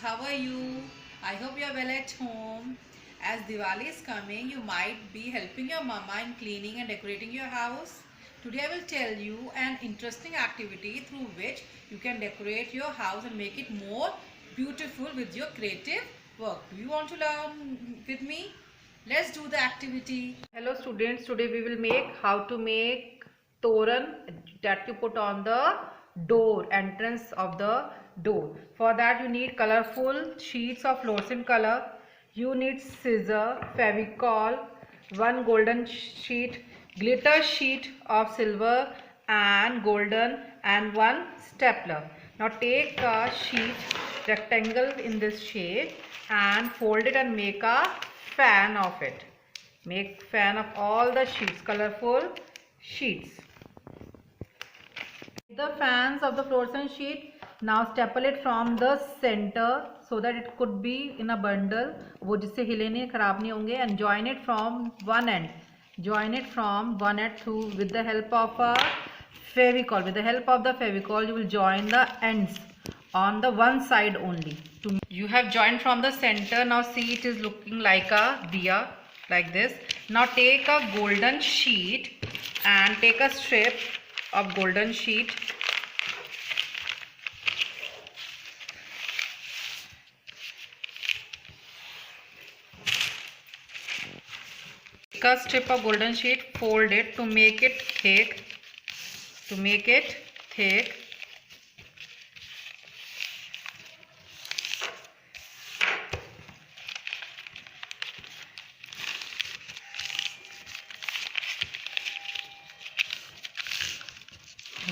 how are you? I hope you are well at home. As Diwali is coming, you might be helping your mama in cleaning and decorating your house. Today I will tell you an interesting activity through which you can decorate your house and make it more beautiful with your creative work. Do you want to learn with me? Let's do the activity. Hello students, today we will make how to make toran that you put on the door, entrance of the door. For that you need colorful sheets of fluorescent color. You need scissor, fevicol, one golden sheet, glitter sheet of silver and golden, and one stapler. Now take a sheet rectangle in this shape and fold it and make a fan of it. Make fan of all the sheets, colorful sheets. The fans of the fluorescent sheet, now staple it from the center so that it could be in a bundle, वो जिससे हिले नहीं, खराब नहीं होंगे, and join it from one end. Join it from one end through with the help of a fevicol. With the help of the fevicol, you will join the ends on the one side only. You have joined from the center. Now see, it is looking like a diya, like this. Now take a golden sheet and take a strip of golden sheet. Take a strip of golden sheet, fold it to make it thick.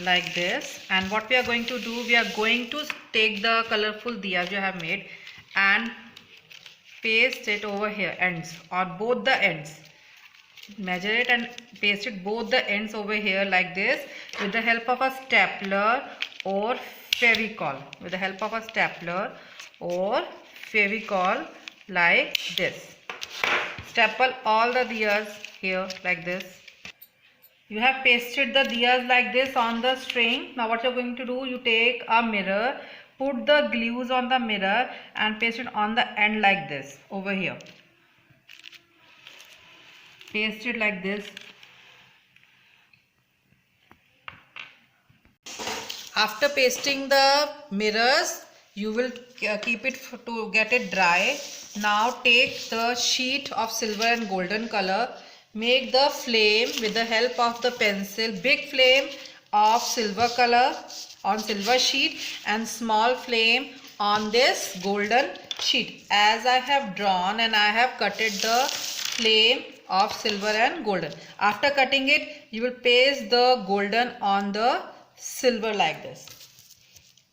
Like this. And what we are going to do, we are going to take the colorful diyas you have made and paste it over here, ends, or both the ends. Measure it and paste it both the ends over here like this with the help of a stapler or fevicol. With the help of a stapler or fevicol, like this. Staple all the diyas here like this. You have pasted the diyas like this on the string. Now what you are going to do, you take a mirror, put the glues on the mirror and paste it on the end like this over here. Paste it like this. After pasting the mirrors, you will keep it to get it dry. Now take the sheet of silver and golden color. Make the flame with the help of the pencil. Big flame of silver color on silver sheet and small flame on this golden sheet. As I have drawn and I have cutted the flame of silver and golden. After cutting it, you will paste the golden on the silver like this.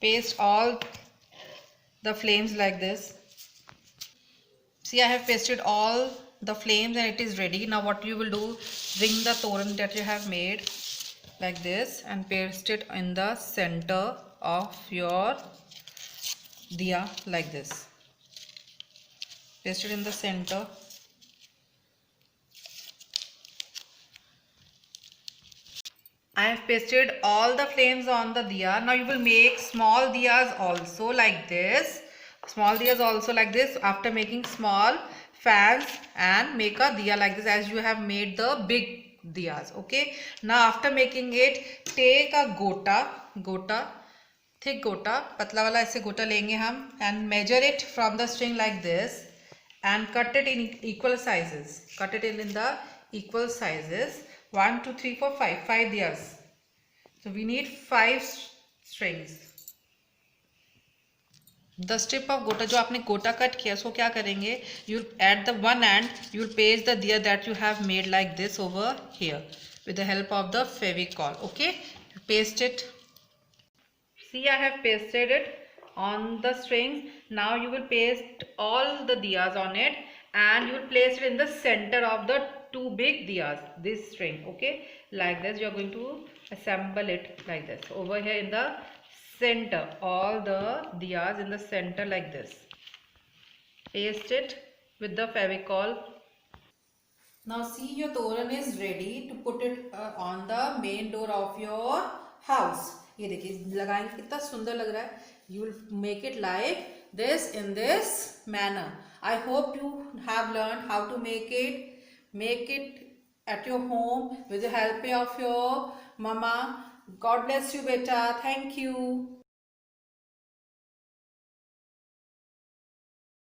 Paste all the flames like this. See, I have pasted all the flames and it is ready. Now what you will do, bring the toran that you have made like this and paste it in the center of your diya like this. Paste it in the center. I have pasted all the flames on the diya. Now you will make small diyas also like this. Small diyas also like this. After making small fans and make a diya like this as you have made the big diyas. Okay. Now after making it, take a gota, thick gota, patla wala ऐसे gota लेंगे हम and measure it from the string like this and cut it in equal sizes. Cut it in the equal sizes. 1, 2, 3, 4, 5 diyas. So we need 5 strings. The strip of gota, जो आपने gota cut किया, उसको क्या करेंगे? You at the one end, you will paste the diya that you have made like this over here with the help of the fevicol. Okay, paste it. See, I have pasted it on the strings. Now you will paste all the diyas on it and you will place it in the center of the two big diyas, this string. Okay, like this you are going to assemble it like this over here in the center, all the diyas in the center like this. Paste it with the fevicol. Now see, your toran is ready to put it on the main door of your house. ये देखिए लगाएंगे कितना सुंदर लग रहा है. You will make it like this in this manner. I hope you have learned how to make it at your home with the help of your mama. God bless you, beta. Thank you.